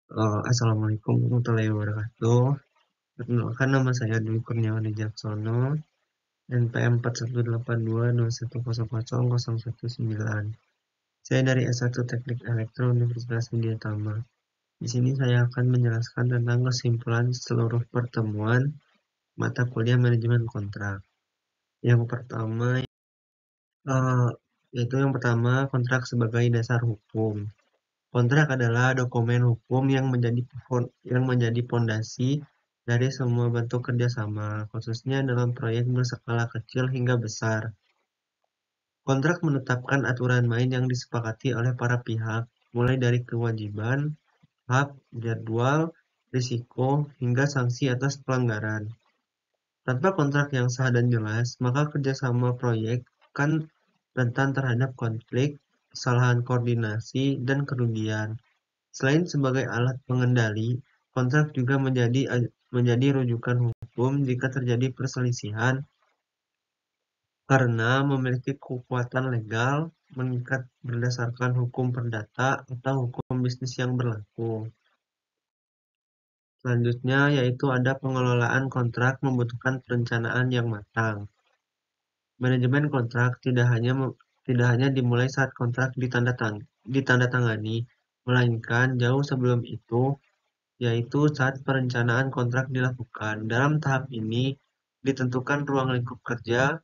Assalamualaikum warahmatullahi wabarakatuh. Perkenalkan nama saya Dwi Kurniawan Wijaksono, NPM 418221000019. Saya dari S1 Teknik Elektro Universitas Widyatama. Di sini saya akan menjelaskan tentang kesimpulan seluruh pertemuan mata kuliah manajemen kontrak. Yang pertama, kontrak sebagai dasar hukum. Kontrak adalah dokumen hukum yang menjadi pondasi dari semua bentuk kerjasama, khususnya dalam proyek berskala kecil hingga besar. Kontrak menetapkan aturan main yang disepakati oleh para pihak, mulai dari kewajiban, hak, jadwal, risiko, hingga sanksi atas pelanggaran. Tanpa kontrak yang sah dan jelas, maka kerjasama proyek kan rentan terhadap konflik, kesalahan koordinasi, dan kerugian. Selain sebagai alat pengendali, kontrak juga menjadi rujukan hukum jika terjadi perselisihan karena memiliki kekuatan legal, mengikat berdasarkan hukum perdata atau hukum bisnis yang berlaku. Selanjutnya yaitu ada pengelolaan kontrak membutuhkan perencanaan yang matang. Manajemen kontrak tidak hanya dimulai saat kontrak ditandatangani, melainkan jauh sebelum itu, yaitu saat perencanaan kontrak dilakukan. Dalam tahap ini, ditentukan ruang lingkup kerja,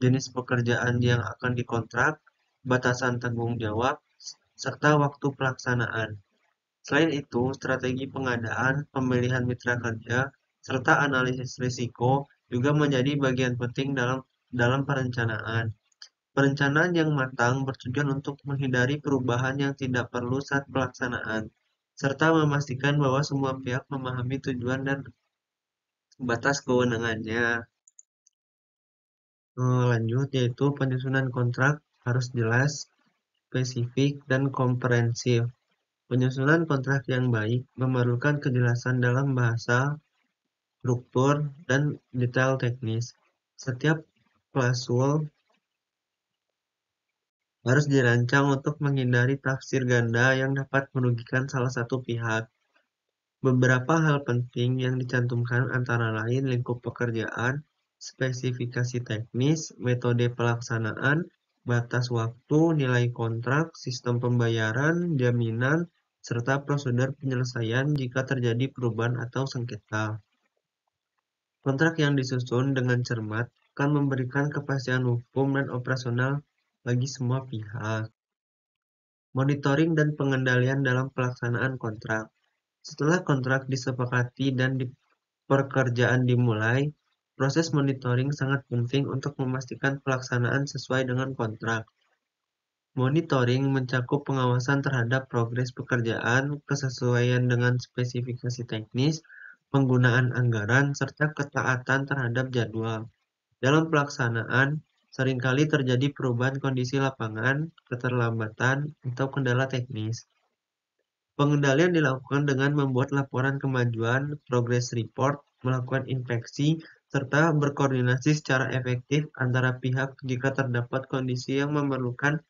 jenis pekerjaan yang akan dikontrak, batasan tanggung jawab, serta waktu pelaksanaan. Selain itu, strategi pengadaan, pemilihan mitra kerja, serta analisis risiko juga menjadi bagian penting dalam perencanaan. Perencanaan yang matang bertujuan untuk menghindari perubahan yang tidak perlu saat pelaksanaan, serta memastikan bahwa semua pihak memahami tujuan dan batas kewenangannya. Lanjut, yaitu penyusunan kontrak harus jelas, spesifik, dan komprehensif. Penyusunan kontrak yang baik memerlukan kejelasan dalam bahasa, struktur, dan detail teknis. Setiap klausul harus dirancang untuk menghindari tafsir ganda yang dapat merugikan salah satu pihak. Beberapa hal penting yang dicantumkan antara lain lingkup pekerjaan, spesifikasi teknis, metode pelaksanaan, batas waktu, nilai kontrak, sistem pembayaran, jaminan, serta prosedur penyelesaian jika terjadi perubahan atau sengketa. Kontrak yang disusun dengan cermat akan memberikan kepastian hukum dan operasional bagi semua pihak. Monitoring dan pengendalian dalam pelaksanaan kontrak. Setelah kontrak disepakati dan pekerjaan dimulai, proses monitoring sangat penting untuk memastikan pelaksanaan sesuai dengan kontrak. Monitoring mencakup pengawasan terhadap progres pekerjaan, kesesuaian dengan spesifikasi teknis, penggunaan anggaran, serta ketaatan terhadap jadwal. Dalam pelaksanaan, seringkali terjadi perubahan kondisi lapangan, keterlambatan, atau kendala teknis. Pengendalian dilakukan dengan membuat laporan kemajuan, progress report, melakukan inspeksi, serta berkoordinasi secara efektif antara pihak jika terdapat kondisi yang memerlukan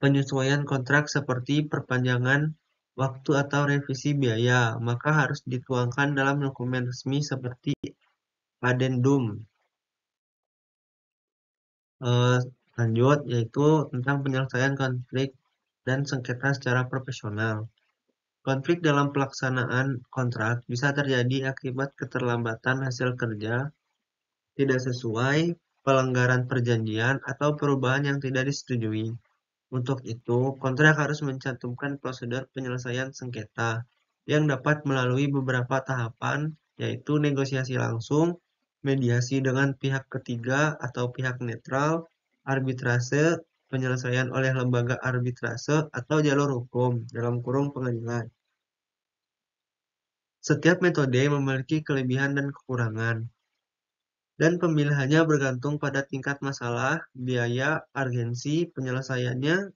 penyesuaian kontrak seperti perpanjangan waktu atau revisi biaya, maka harus dituangkan dalam dokumen resmi seperti addendum. Lanjut, yaitu tentang penyelesaian konflik dan sengketa secara profesional. Konflik dalam pelaksanaan kontrak bisa terjadi akibat keterlambatan hasil kerja, tidak sesuai, pelanggaran perjanjian, atau perubahan yang tidak disetujui. Untuk itu, kontrak harus mencantumkan prosedur penyelesaian sengketa yang dapat melalui beberapa tahapan, yaitu negosiasi langsung, mediasi dengan pihak ketiga atau pihak netral, arbitrase, penyelesaian oleh lembaga arbitrase, atau jalur hukum dalam kurung pengadilan. Setiap metode memiliki kelebihan dan kekurangan, dan pemilihannya bergantung pada tingkat masalah, biaya, urgensi penyelesaiannya.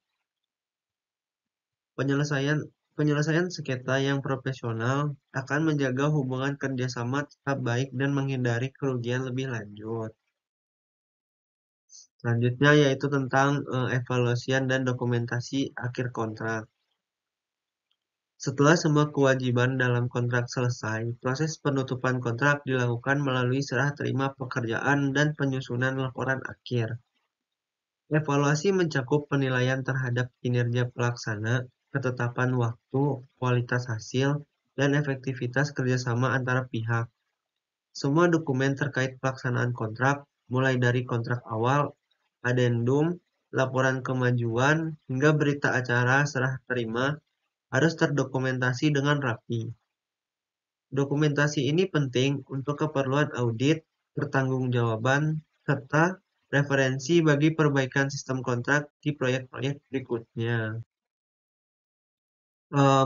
Penyelesaian sengketa yang profesional akan menjaga hubungan kerjasama tetap baik dan menghindari kerugian lebih lanjut. Selanjutnya yaitu tentang evaluasian dan dokumentasi akhir kontrak. Setelah semua kewajiban dalam kontrak selesai, proses penutupan kontrak dilakukan melalui serah terima pekerjaan dan penyusunan laporan akhir. Evaluasi mencakup penilaian terhadap kinerja pelaksana, ketetapan waktu, kualitas hasil, dan efektivitas kerjasama antara pihak. Semua dokumen terkait pelaksanaan kontrak, mulai dari kontrak awal, adendum, laporan kemajuan, hingga berita acara serah terima, harus terdokumentasi dengan rapi. Dokumentasi ini penting untuk keperluan audit, pertanggungjawaban, serta referensi bagi perbaikan sistem kontrak di proyek-proyek berikutnya.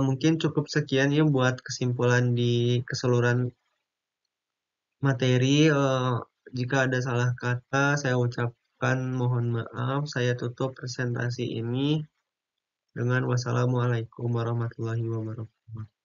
Mungkin cukup sekian ya buat kesimpulan di keseluruhan materi. Jika ada salah kata, saya ucapkan mohon maaf. Saya tutup presentasi ini dengan wassalamualaikum warahmatullahi wabarakatuh.